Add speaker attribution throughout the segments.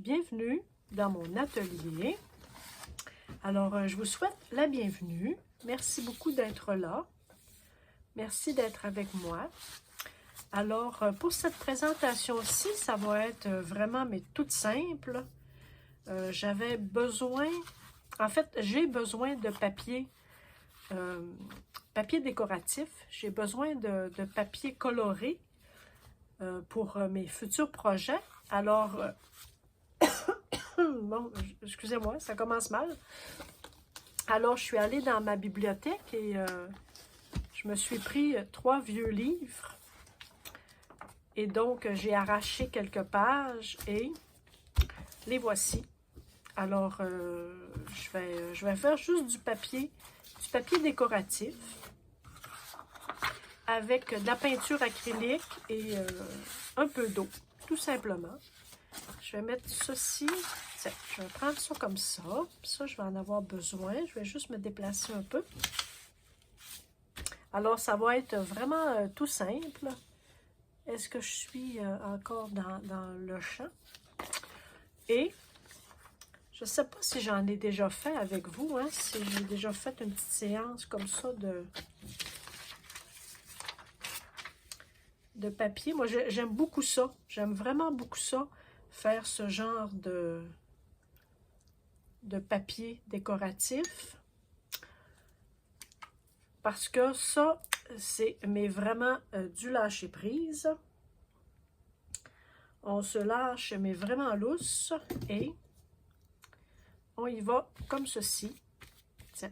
Speaker 1: Bienvenue dans mon atelier. Alors, je vous souhaite la bienvenue. Merci beaucoup d'être là. Merci d'être avec moi. Alors, pour cette présentation-ci, ça va être vraiment, mais toute simple. J'avais besoin, en fait, j'ai besoin de papier, papier décoratif. J'ai besoin de papier coloré pour mes futurs projets. Alors, bon, excusez-moi, ça commence mal. Alors, je suis allée dans ma bibliothèque et je me suis pris 3 vieux livres. Et donc, j'ai arraché quelques pages et les voici. Alors, je vais faire juste du papier décoratif avec de la peinture acrylique et un peu d'eau, tout simplement. Je vais mettre ceci, tiens, je vais prendre ça comme ça. Ça, je vais en avoir besoin. Je vais juste me déplacer un peu. Alors, ça va être vraiment tout simple. Est-ce que je suis encore dans le champ? Et je ne sais pas si j'en ai déjà fait avec vous, hein, si j'ai déjà fait une petite séance comme ça de papier. Moi, j'aime beaucoup ça. J'aime vraiment beaucoup ça, faire ce genre de papier décoratif. Parce que ça, c'est vraiment du lâcher-prise. On se lâche, mais vraiment lousse. Et on y va comme ceci. Tiens.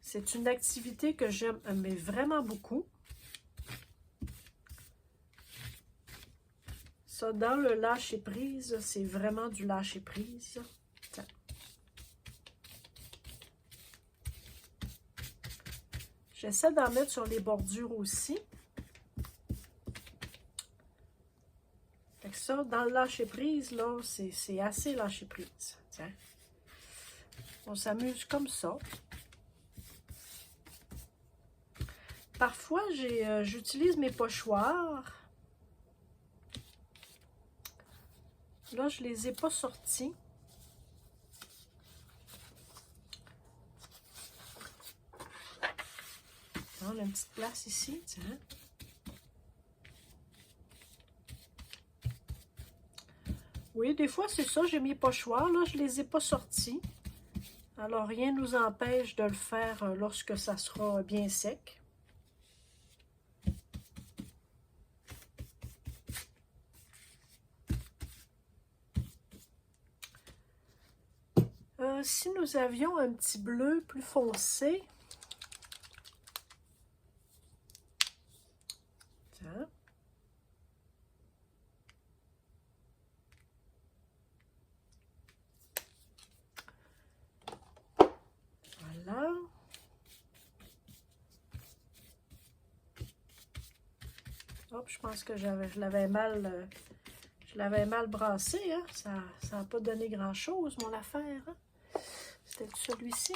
Speaker 1: C'est une activité que j'aime, mais vraiment beaucoup. Ça, dans le lâcher-prise, c'est vraiment du lâcher-prise. Tiens. J'essaie d'en mettre sur les bordures aussi. Fait que ça, dans le lâcher-prise, là, c'est assez lâcher-prise. Tiens. On s'amuse comme ça. Parfois, j'utilise mes pochoirs. Là, je ne les ai pas sortis. On a une petite place ici, tiens. Oui, des fois, c'est ça, j'ai mes pochoirs, là, je ne les ai pas sortis. Alors, rien ne nous empêche de le faire lorsque ça sera bien sec. Si nous avions un petit bleu plus foncé, tiens. Voilà. Hop, je pense que je l'avais mal brassé, hein? Ça n'a pas donné grand-chose, mon affaire, hein? C'était celui-ci.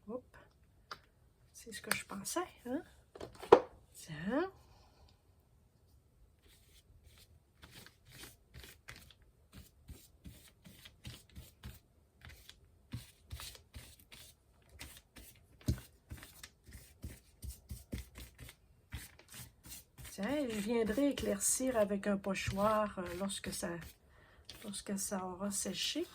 Speaker 1: Hop. C'est ce que je pensais, hein? Tiens. Tiens, je viendrai éclaircir avec un pochoir lorsque ça aura séché.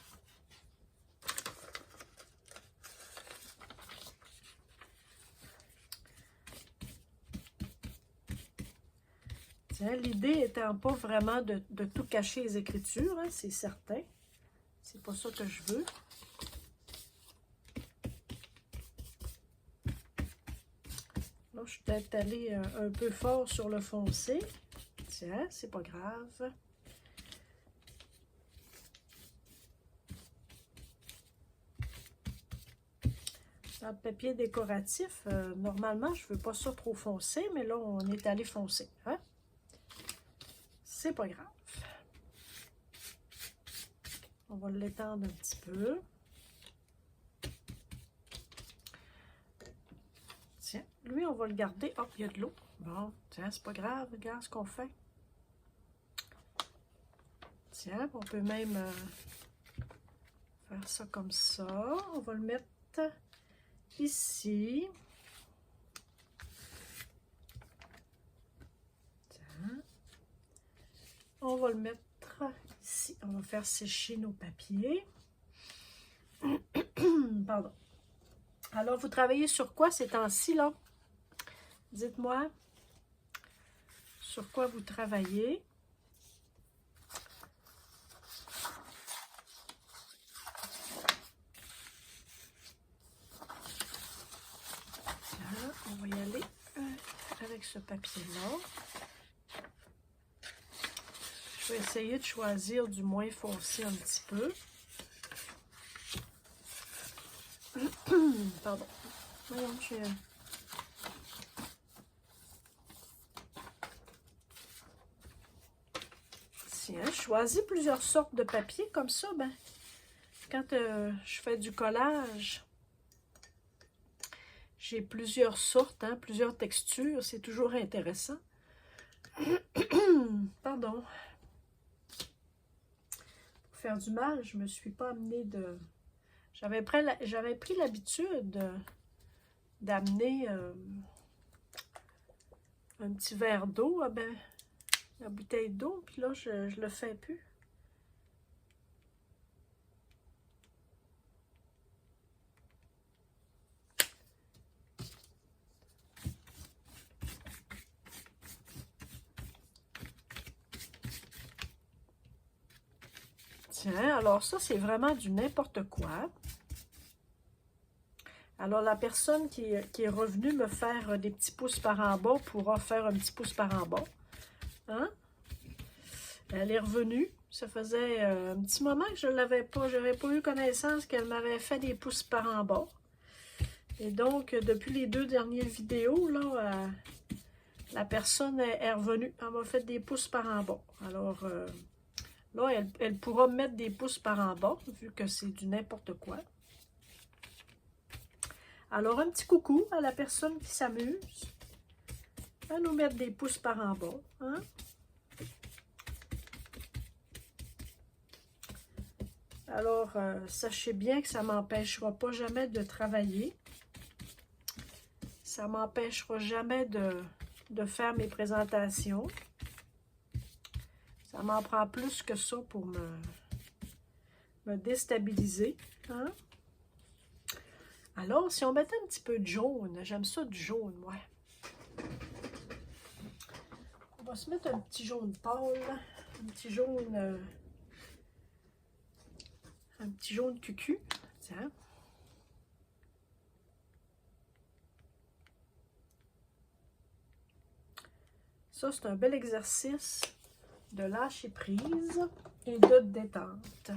Speaker 1: Tiens, l'idée étant pas vraiment de tout cacher les écritures, hein, c'est certain. C'est pas ça que je veux. Là, je suis peut-être allée un peu fort sur le foncé. Tiens, c'est pas grave. Dans le papier décoratif, normalement, je ne veux pas ça trop foncé, mais là, on est allé foncer. Hein? C'est pas grave. On va l'étendre un petit peu. Tiens, lui, on va le garder. Hop, il y a de l'eau. Bon, tiens, c'est pas grave. Regarde ce qu'on fait. Tiens, on peut même faire ça comme ça. On va le mettre ici. Tiens. On va le mettre ici. On va faire sécher nos papiers. Pardon. Alors, vous travaillez sur quoi ces temps-ci, là? Dites-moi sur quoi vous travaillez. Là, on va y aller avec ce papier-là. Je vais essayer de choisir du moins foncé un petit peu. Pardon. Voyons, Tiens, je choisis plusieurs sortes de papier comme ça. Ben, quand je fais du collage, j'ai plusieurs sortes, hein, plusieurs textures. C'est toujours intéressant. Pardon. Pour faire du mal, je ne me suis pas amenée de... J'avais pris l'habitude d'amener un petit verre d'eau, ben, la bouteille d'eau, puis là, je ne le fais plus. Tiens, alors ça, c'est vraiment du n'importe quoi. Alors, la personne qui est revenue me faire des petits pouces par en bas pourra faire un petit pouce par en bas. Hein? Elle est revenue. Ça faisait un petit moment que je n'avais pas eu connaissance qu'elle m'avait fait des pouces par en bas. Et donc, depuis les 2 dernières vidéos, là, la personne est revenue. Elle m'a fait des pouces par en bas. Alors, là, elle pourra mettre des pouces par en bas, vu que c'est du n'importe quoi. Alors, un petit coucou à la personne qui s'amuse à nous mettre des pouces par en bas. Hein? Alors, sachez bien que ça ne m'empêchera pas jamais de travailler. Ça ne m'empêchera jamais de faire mes présentations. Ça m'en prend plus que ça pour me déstabiliser. Hein? Alors, si on mettait un petit peu de jaune, j'aime ça du jaune, moi. On va se mettre un petit jaune pâle, un petit jaune cucu. Tiens. Ça, c'est un bel exercice de lâcher prise et de détente.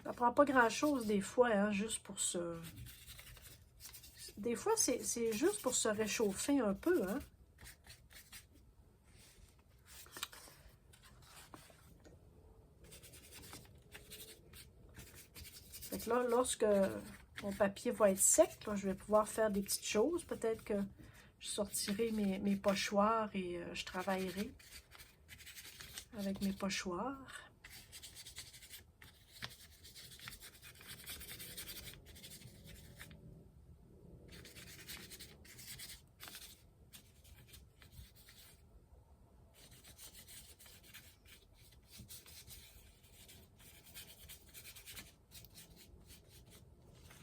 Speaker 1: Ça prend pas grand-chose des fois, hein, juste pour se... Des fois, c'est juste pour se réchauffer un peu, hein. Fait que là, lorsque mon papier va être sec, là, je vais pouvoir faire des petites choses. Peut-être que je sortirai mes pochoirs et je travaillerai avec mes pochoirs.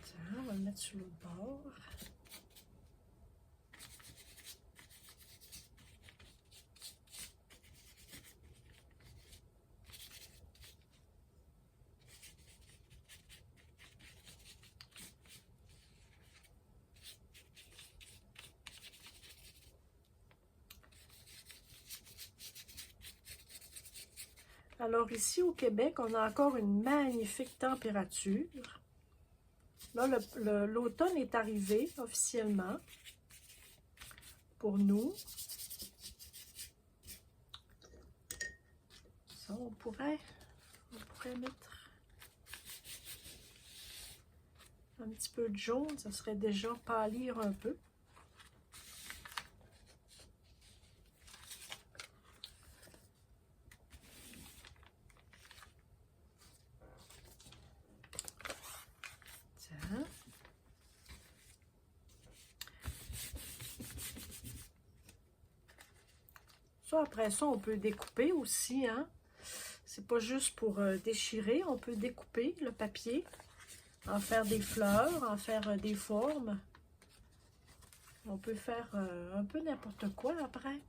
Speaker 1: Tiens, on va le mettre sur l'autre bord. Alors ici au Québec, on a encore une magnifique température. Là, l'automne est arrivé officiellement. pour nous. Ça, on pourrait mettre un petit peu de jaune, ça serait déjà pâlir un peu. Tiens. Ça, après ça, on peut découper aussi, hein. C'est pas juste pour déchirer, on peut découper le papier, en faire des fleurs, en faire des formes. On peut faire un peu n'importe quoi après.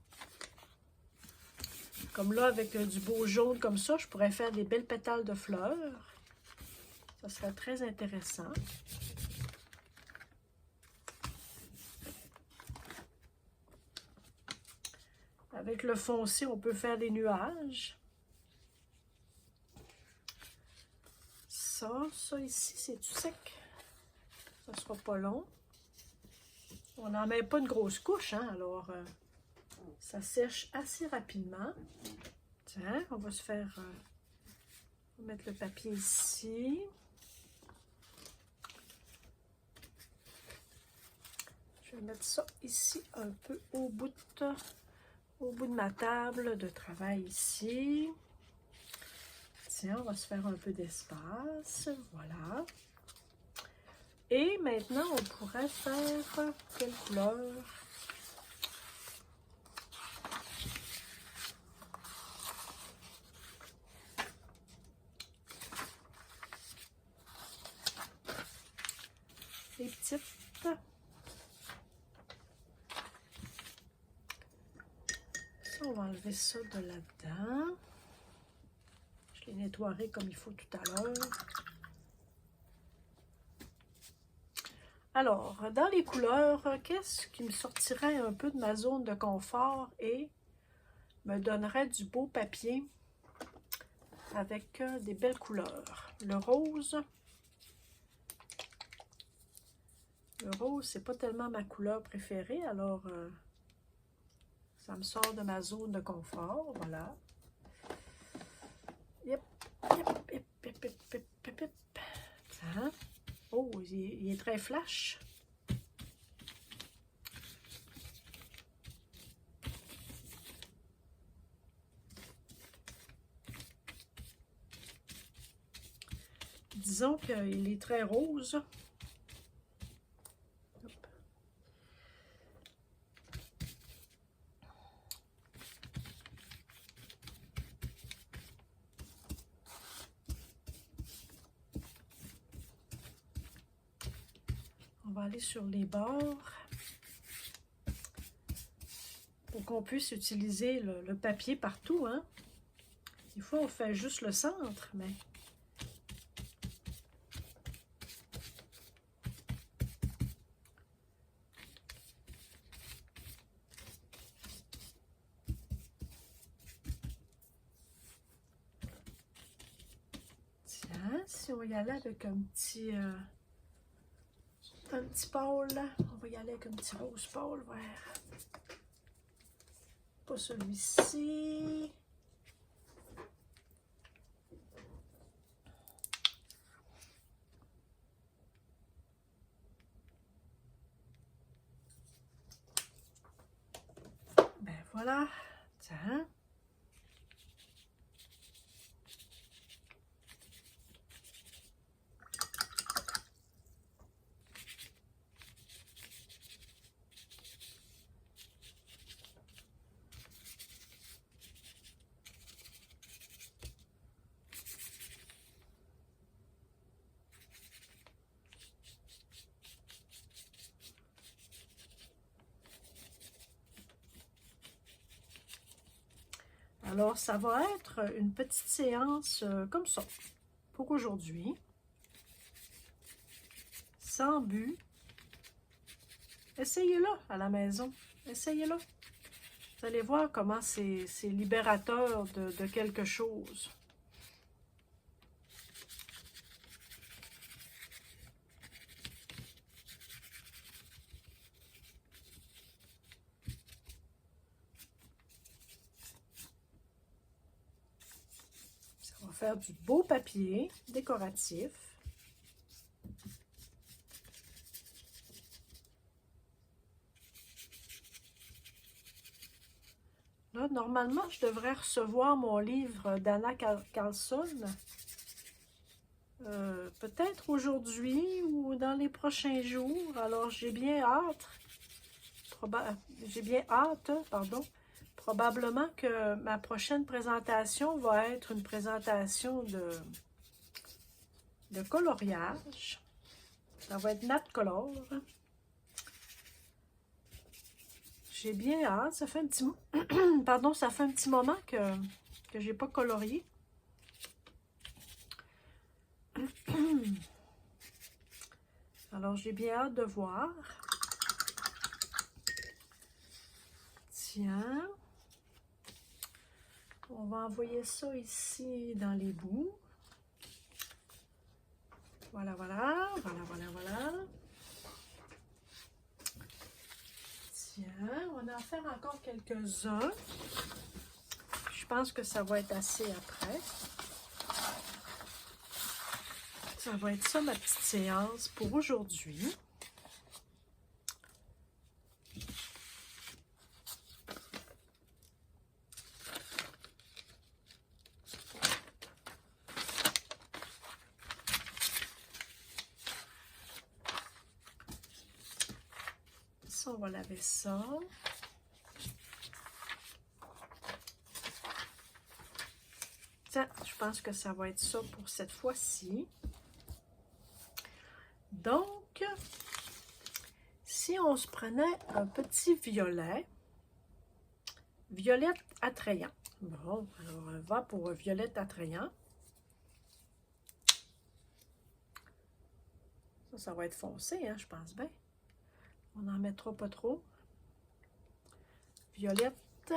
Speaker 1: Comme là, avec du beau jaune comme ça, je pourrais faire des belles pétales de fleurs. Ça serait très intéressant. Avec le foncé, on peut faire des nuages. Ça ici, c'est tout sec. Ça ne sera pas long. On n'en met pas une grosse couche, hein, alors ça sèche assez rapidement. Tiens, on va se faire... on va mettre le papier ici. Je vais mettre ça ici, un peu au bout de ma table de travail ici. Tiens, on va se faire un peu d'espace. Voilà. Et maintenant, on pourrait faire quelle couleur? Les petites. Ça, on va enlever ça de là-dedans. Je les nettoierai comme il faut tout à l'heure. Alors, dans les couleurs, qu'est-ce qui me sortirait un peu de ma zone de confort et me donnerait du beau papier avec des belles couleurs? Le rose. Le rose, c'est pas tellement ma couleur préférée, alors ça me sort de ma zone de confort. Voilà. Yep, yep, yep, yep, yep, yep, yep, yep. Hein? Oh, il est très flash. Disons qu'il est très rose. Hop. On va aller sur les bords pour qu'on puisse utiliser le papier partout, hein. Des fois, on fait juste le centre, mais... Tiens, si on y allait avec un petit pâle, on va y aller avec un petit rose pâle vert. Pas celui-ci. Ben voilà. Tiens. Alors, ça va être une petite séance comme ça pour aujourd'hui. Sans but. Essayez-le à la maison. Essayez-le. Vous allez voir comment c'est libérateur de quelque chose. faire du beau papier décoratif. Là, normalement, je devrais recevoir mon livre d'Anna Carlson. Peut-être aujourd'hui ou dans les prochains jours. Alors, j'ai bien hâte. Pardon. Probablement que ma prochaine présentation va être une présentation de coloriage. Ça va être Nat Color. J'ai bien hâte. Ça fait un petit pardon, ça fait un petit moment que je n'ai pas colorié. Alors, j'ai bien hâte de voir. Tiens. On va envoyer ça ici dans les bouts. Voilà, voilà, voilà, voilà, voilà. Tiens, on va en faire encore quelques-uns. Je pense que ça va être assez après. Ça va être ça ma petite séance pour aujourd'hui. Ça, on va laver ça. Tiens, je pense que ça va être ça pour cette fois-ci. Donc, si on se prenait un petit violet attrayant. Bon, alors on va pour un violet attrayant. Ça va être foncé, hein, je pense bien. On n'en mettra pas trop. Violette.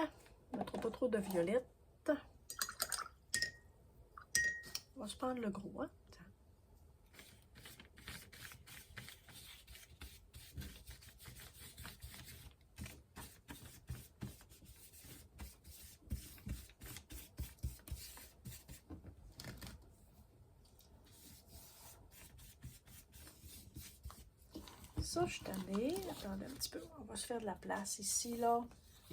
Speaker 1: On ne mettra pas trop de violette. On va se prendre le gros, hein. Ça, je suis tannée. Attendez un petit peu. On va se faire de la place ici, là.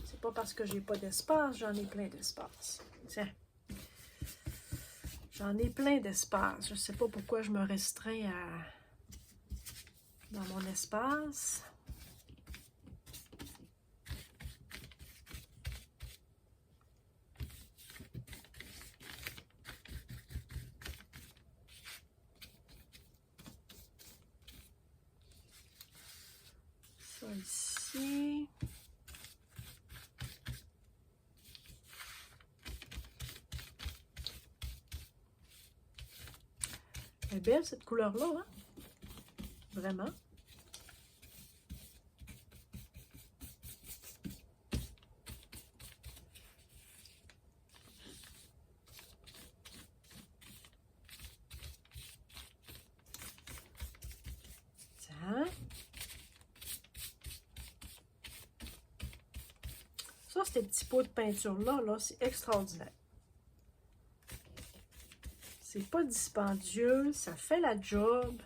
Speaker 1: C'est pas parce que j'ai pas d'espace, j'en ai plein d'espace. Tiens. J'en ai plein d'espace. Je sais pas pourquoi je me restreins dans mon espace. Ça ici. Elle est belle cette couleur-là, hein? Vraiment. Tiens. Ça, ces petits pots de peinture-là, là, c'est extraordinaire. C'est pas dispendieux, ça fait la job.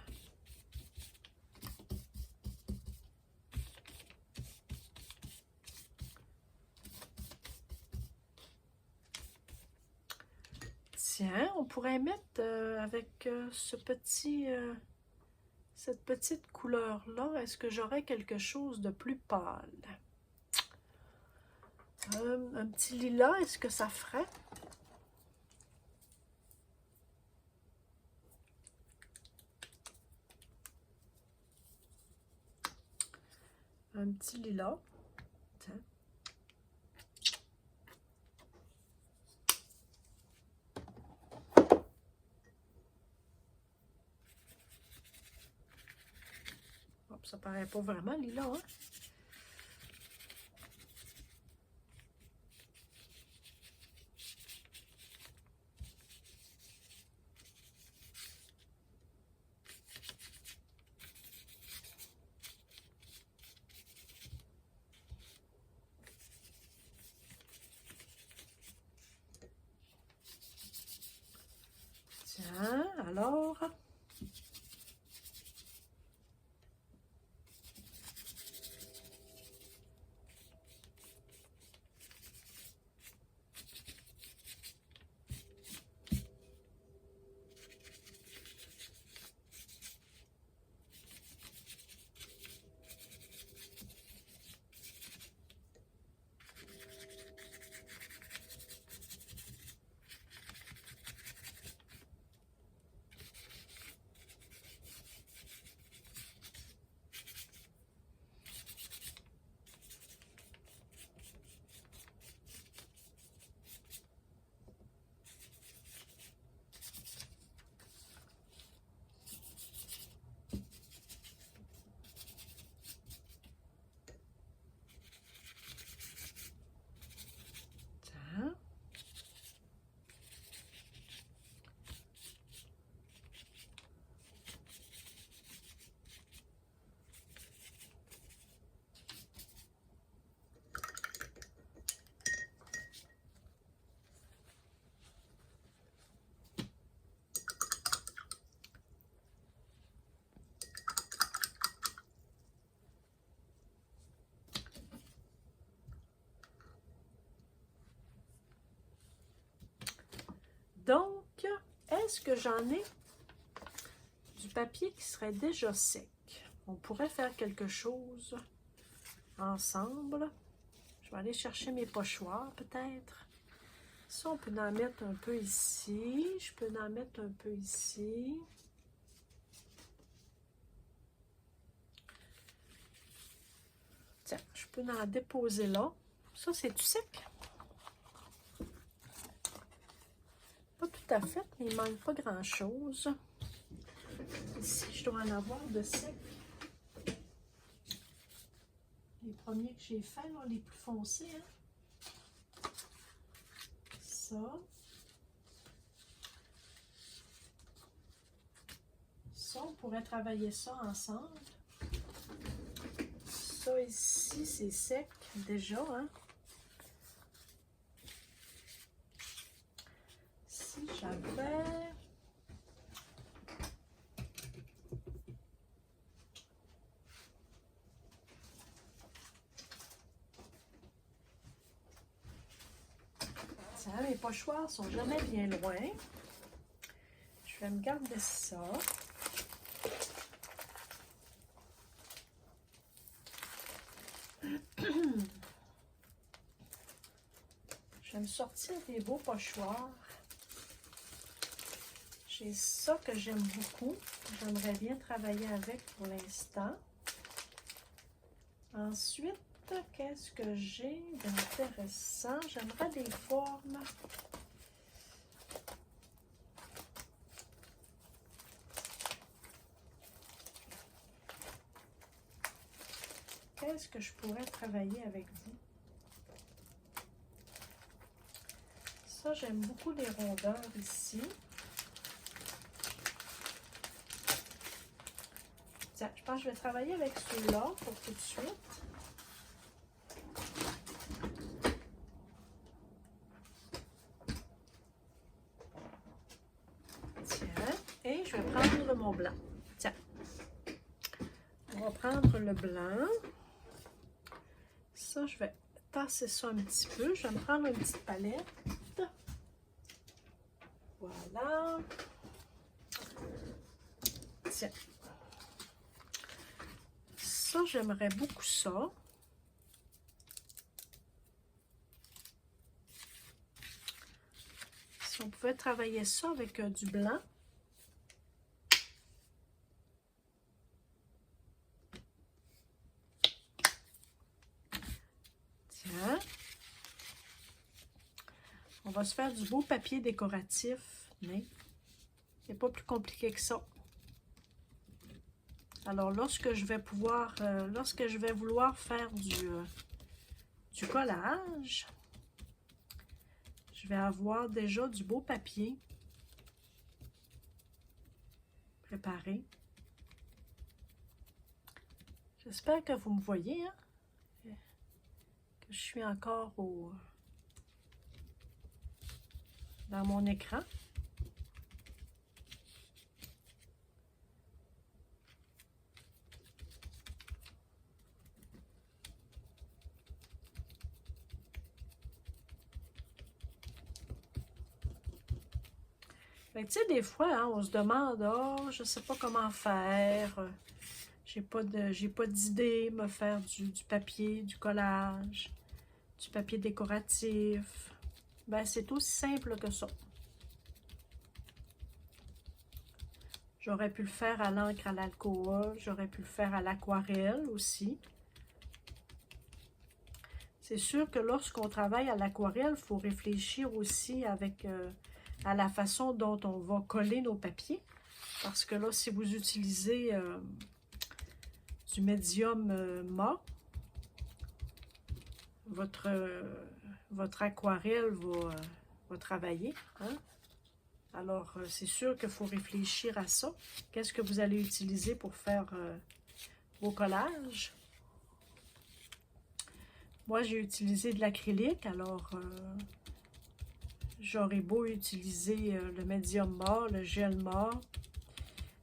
Speaker 1: Tiens, on pourrait mettre avec cette petite couleur-là, est-ce que j'aurais quelque chose de plus pâle? Un petit lilas, est-ce que ça ferait? Un petit lilas. Tiens. Hop, ça paraît pas vraiment lilas, hein? Tiens, alors... Donc, est-ce que j'en ai du papier qui serait déjà sec? On pourrait faire quelque chose ensemble. Je vais aller chercher mes pochoirs peut-être. Ça, on peut en mettre un peu ici. Je peux en mettre un peu ici. Tiens, je peux en déposer là. Ça, c'est-tu sec? Pas tout à fait, mais il ne manque pas grand-chose. Ici, je dois en avoir de sec. Les premiers que j'ai faits, là, les plus foncés. Hein? Ça. Ça, on pourrait travailler ça ensemble. Ça ici, c'est sec déjà. Hein? Si j'avais... Tiens, mes pochoirs sont jamais bien loin. Je vais me garder ça. Je vais me sortir des beaux pochoirs. J'ai ça que j'aime beaucoup. J'aimerais bien travailler avec pour l'instant. Ensuite, qu'est-ce que j'ai d'intéressant? J'aimerais des formes. Qu'est-ce que je pourrais travailler avec vous? Ça, j'aime beaucoup les rondeurs ici. Tiens, je pense que je vais travailler avec ceux-là pour tout de suite. Tiens, et je vais prendre mon blanc. Tiens, on va prendre le blanc. Ça, je vais tasser ça un petit peu. Je vais me prendre une petite palette. Voilà. Tiens. Ça, j'aimerais beaucoup ça. Si on pouvait travailler ça avec du blanc. Tiens. On va se faire du beau papier décoratif, mais c'est pas plus compliqué que ça. Alors, lorsque je vais vouloir faire du collage, je vais avoir déjà du beau papier préparé. J'espère que vous me voyez, hein? Que je suis encore dans mon écran. Fait que, tu sais, des fois, hein, on se demande, oh, je sais pas comment faire, j'ai pas d'idée, me faire du papier, du collage, du papier décoratif. Ben, c'est aussi simple que ça. J'aurais pu le faire à l'encre à l'alcool, j'aurais pu le faire à l'aquarelle aussi. C'est sûr que lorsqu'on travaille à l'aquarelle, il faut réfléchir aussi à la façon dont on va coller nos papiers. Parce que là, si vous utilisez du médium mat, votre aquarelle va travailler. Hein? Alors, c'est sûr qu'il faut réfléchir à ça. Qu'est-ce que vous allez utiliser pour faire vos collages? Moi, j'ai utilisé de l'acrylique, alors j'aurais beau utiliser le médium mat, le gel mat,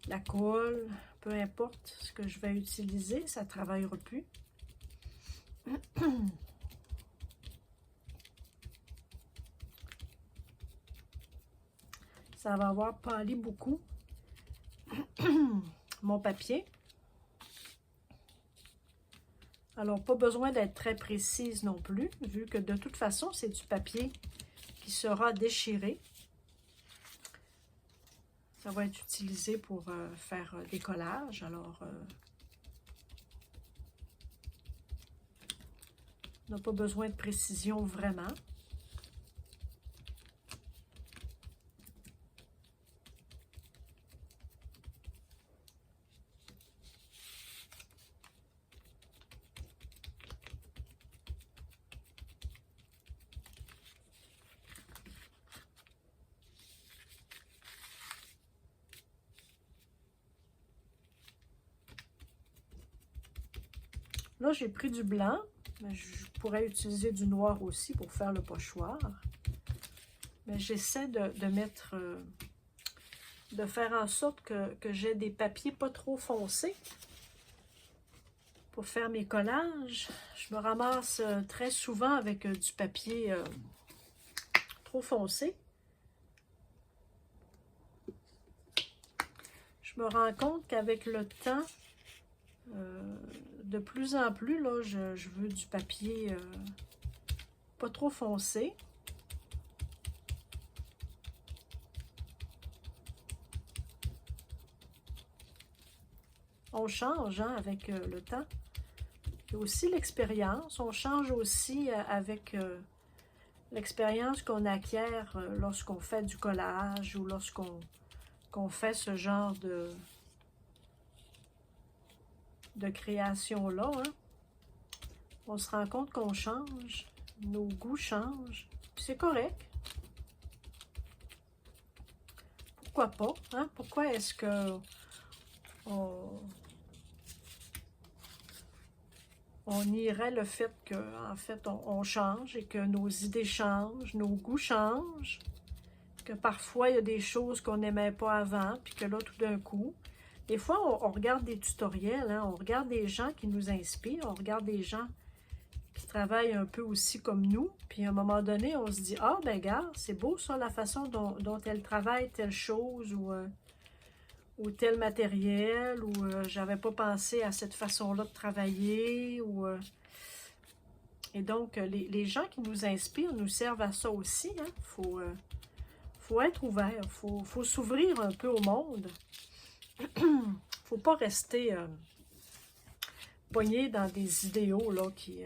Speaker 1: la colle, peu importe ce que je vais utiliser, ça ne travaillera plus. Ça va avoir pâli beaucoup mon papier. Alors, pas besoin d'être très précise non plus, vu que de toute façon, c'est du papier qui sera déchiré. Ça va être utilisé pour faire des collages. Alors, on n'a pas besoin de précision vraiment. Là, j'ai pris du blanc, mais je pourrais utiliser du noir aussi pour faire le pochoir. Mais j'essaie de mettre, de faire en sorte que j'ai des papiers pas trop foncés pour faire mes collages. Je me ramasse très souvent avec du papier trop foncé. Je me rends compte qu'avec le temps, de plus en plus, là, je veux du papier pas trop foncé. On change hein, avec le temps. Et aussi l'expérience. On change aussi avec l'expérience qu'on acquiert lorsqu'on fait du collage ou lorsqu'on fait ce genre de création-là. Hein. On se rend compte qu'on change, nos goûts changent, puis c'est correct. Pourquoi pas? Hein? Pourquoi est-ce que on nierait le fait qu'en fait, on change et que nos idées changent, nos goûts changent, que parfois, il y a des choses qu'on n'aimait pas avant, puis que là, tout d'un coup, des fois, on regarde des tutoriels, hein, on regarde des gens qui nous inspirent, on regarde des gens qui travaillent un peu aussi comme nous, puis à un moment donné, on se dit « Ah, ben gars, c'est beau ça, la façon dont elle travaille telle chose, ou tel matériel, ou j'avais pas pensé à cette façon-là de travailler, ou... Et donc, les gens qui nous inspirent nous servent à ça aussi, hein. Faut être ouvert, faut s'ouvrir un peu au monde. Faut pas rester pogné dans des idéaux là, qui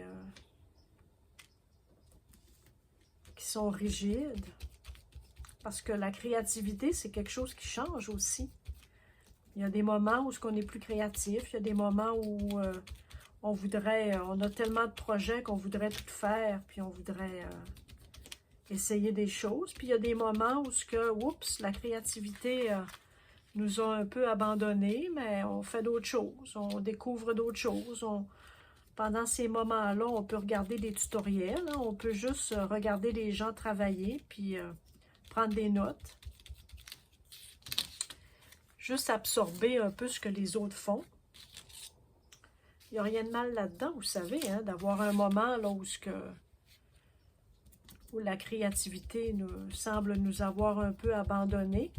Speaker 1: sont rigides. Parce que la créativité, c'est quelque chose qui change aussi. Il y a des moments où on est plus créatif, il y a des moments où on a tellement de projets qu'on voudrait tout faire, puis on voudrait essayer des choses. Puis il y a des moments où oups, la créativité nous a un peu abandonnés, mais on fait d'autres choses, on découvre d'autres choses. Pendant ces moments-là, on peut regarder des tutoriels, hein, on peut juste regarder les gens travailler, puis prendre des notes. Juste absorber un peu ce que les autres font. Il n'y a rien de mal là-dedans, vous savez, hein, d'avoir un moment là, où la créativité semble nous avoir un peu abandonnés.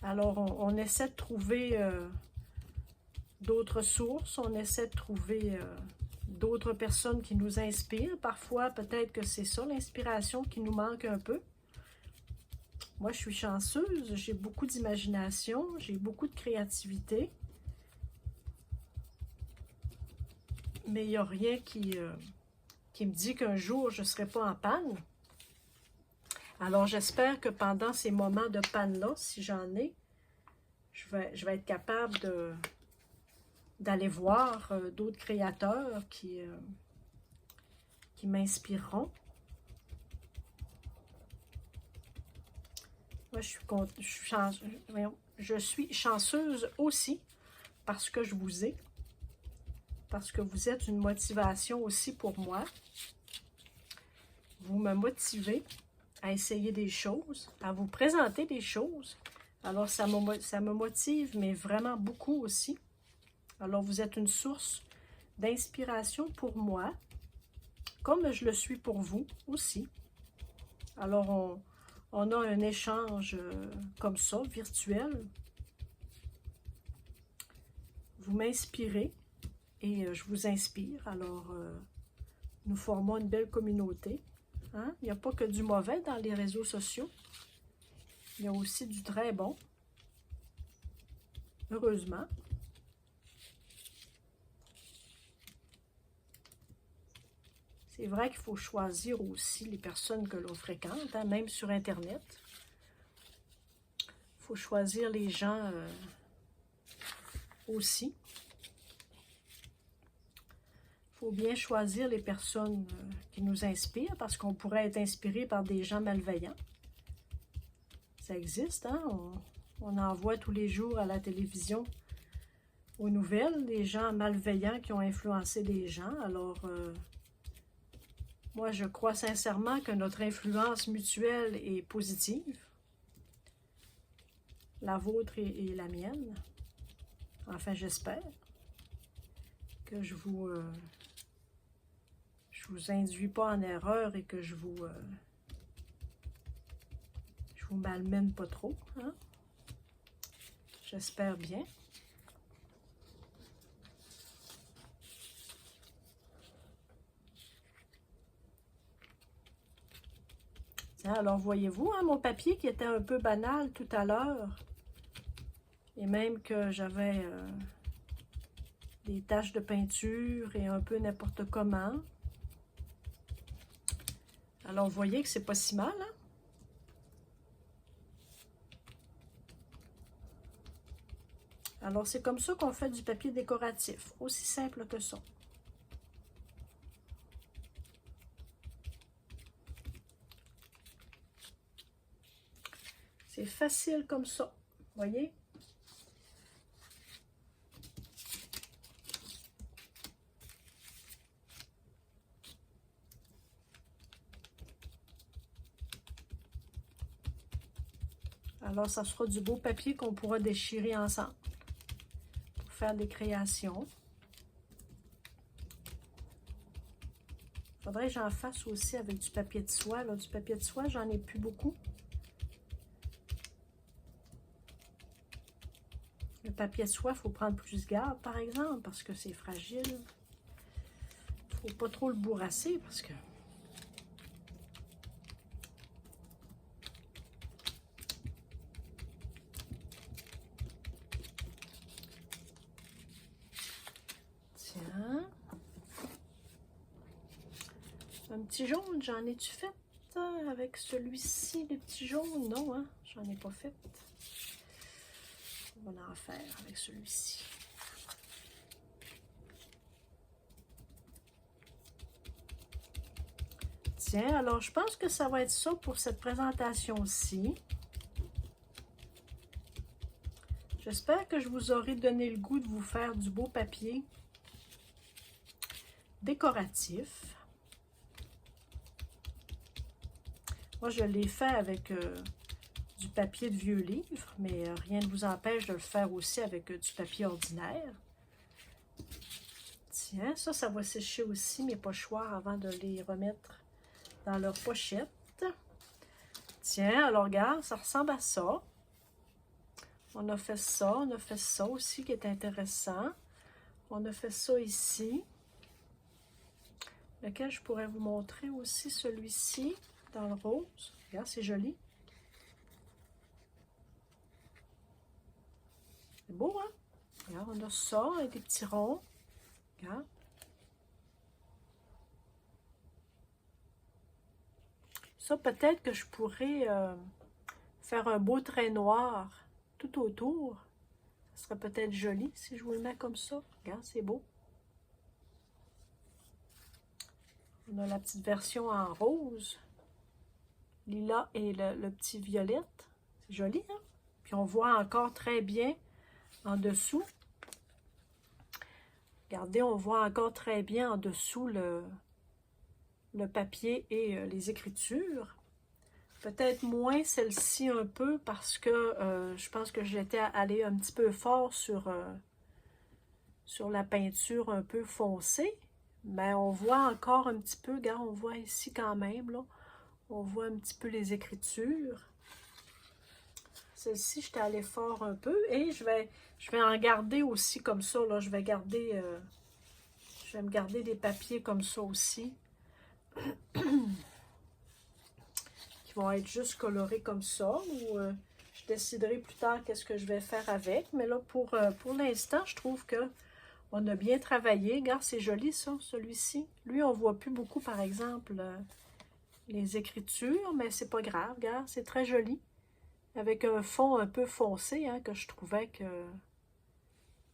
Speaker 1: Alors, on essaie de trouver d'autres sources, on essaie de trouver d'autres personnes qui nous inspirent. Parfois, peut-être que c'est ça l'inspiration qui nous manque un peu. Moi, je suis chanceuse, j'ai beaucoup d'imagination, j'ai beaucoup de créativité. Mais il n'y a rien qui me dit qu'un jour, je ne serai pas en panne. Alors, j'espère que pendant ces moments de panne-là, si j'en ai, je vais être capable d'aller voir d'autres créateurs qui m'inspireront. Moi, je suis chanceuse aussi parce que je vous ai, parce que vous êtes une motivation aussi pour moi. Vous me motivez à essayer des choses, à vous présenter des choses. Alors, ça me motive, mais vraiment beaucoup aussi. Alors, vous êtes une source d'inspiration pour moi, comme je le suis pour vous aussi. Alors, on a un échange comme ça, virtuel. Vous m'inspirez et je vous inspire. Alors, nous formons une belle communauté. Hein? Il n'y a pas que du mauvais dans les réseaux sociaux. Il y a aussi du très bon. Heureusement. C'est vrai qu'il faut choisir aussi les personnes que l'on fréquente, hein, même sur Internet. Il faut choisir les gens aussi. Il faut bien choisir les personnes qui nous inspirent, parce qu'on pourrait être inspiré par des gens malveillants. Ça existe, hein? On en voit tous les jours à la télévision, aux nouvelles, des gens malveillants qui ont influencé des gens. Alors, moi, je crois sincèrement que notre influence mutuelle est positive. La vôtre et la mienne. Enfin, j'espère que je vous induis pas en erreur et que je vous malmène pas trop. Hein? J'espère bien. Tiens, alors voyez-vous, hein, mon papier qui était un peu banal tout à l'heure, et même que j'avais des taches de peinture et un peu n'importe comment. Alors, vous voyez que c'est pas si mal, hein? Alors, c'est comme ça qu'on fait du papier décoratif. Aussi simple que ça. C'est facile comme ça. Voyez? Alors, ça sera du beau papier qu'on pourra déchirer ensemble pour faire des créations. Il faudrait que j'en fasse aussi avec du papier de soie. Là, du papier de soie, j'en ai plus beaucoup. Le papier de soie, il faut prendre plus garde, par exemple, parce que c'est fragile. Il ne faut pas trop le bourrasser, parce que... Tiens. Un petit jaune, j'en ai-tu fait avec celui-ci, le petit jaune? Non, hein? J'en ai pas fait. On va en faire avec celui-ci. Tiens, alors je pense que ça va être ça pour cette présentation-ci. J'espère que je vous aurai donné le goût de vous faire du beau papier décoratif. Moi, je l'ai fait avec du papier de vieux livre, mais rien ne vous empêche de le faire aussi avec du papier ordinaire. Tiens, ça va sécher aussi mes pochoirs avant de les remettre dans leur pochette. Tiens, alors regarde, ça ressemble à ça. On a fait ça aussi qui est intéressant. On a fait ça ici. Lequel je pourrais vous montrer aussi, celui-ci, dans le rose. Regarde, c'est joli. C'est beau, hein? Regarde, on a ça avec des petits ronds. Regarde. Ça, peut-être que je pourrais faire un beau trait noir tout autour. Ça serait peut-être joli si je vous le mets comme ça. Regarde, c'est beau. On a la petite version en rose, lilas et le petit violette. C'est joli, hein? Puis on voit encore très bien en dessous. Regardez, on voit encore très bien en dessous le papier et les écritures. Peut-être moins celle-ci un peu parce que je pense que j'étais allée un petit peu fort sur la peinture un peu foncée. Mais on voit encore un petit peu, regarde, on voit ici quand même, là, on voit un petit peu les écritures. Celle-ci, j'étais allée fort un peu et je vais en garder aussi comme ça, là, je vais me garder des papiers comme ça aussi. Qui vont être juste colorés comme ça, ou je déciderai plus tard qu'est-ce que je vais faire avec. Mais là, pour l'instant, je trouve que on a bien travaillé. Regarde, c'est joli ça, celui-ci. Lui, on voit plus beaucoup, par exemple, les écritures, mais c'est pas grave. Regarde, c'est très joli. Avec un fond un peu foncé, hein, que je trouvais que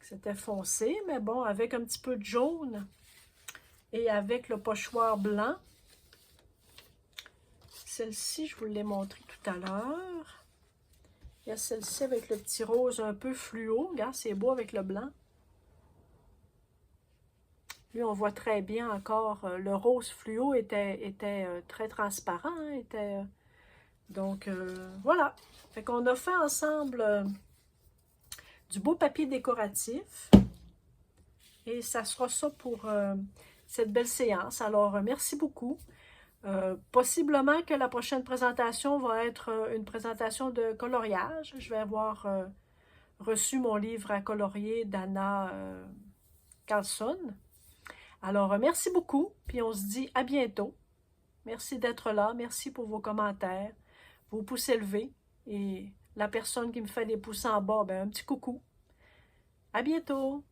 Speaker 1: c'était foncé. Mais bon, avec un petit peu de jaune et avec le pochoir blanc. Celle-ci, je vous l'ai montré tout à l'heure. Il y a celle-ci avec le petit rose un peu fluo. Regarde, c'est beau avec le blanc. Lui, on voit très bien encore. Le rose fluo était très transparent. Hein, donc, voilà. Fait qu'on a fait ensemble du beau papier décoratif. Et ça sera ça pour cette belle séance. Alors, merci beaucoup. Possiblement que la prochaine présentation va être une présentation de coloriage. Je vais avoir reçu mon livre à colorier d'Anna Carlson. Alors, merci beaucoup, puis on se dit à bientôt. Merci d'être là, merci pour vos commentaires, vos pouces élevés, et la personne qui me fait des pouces en bas, ben, un petit coucou. À bientôt!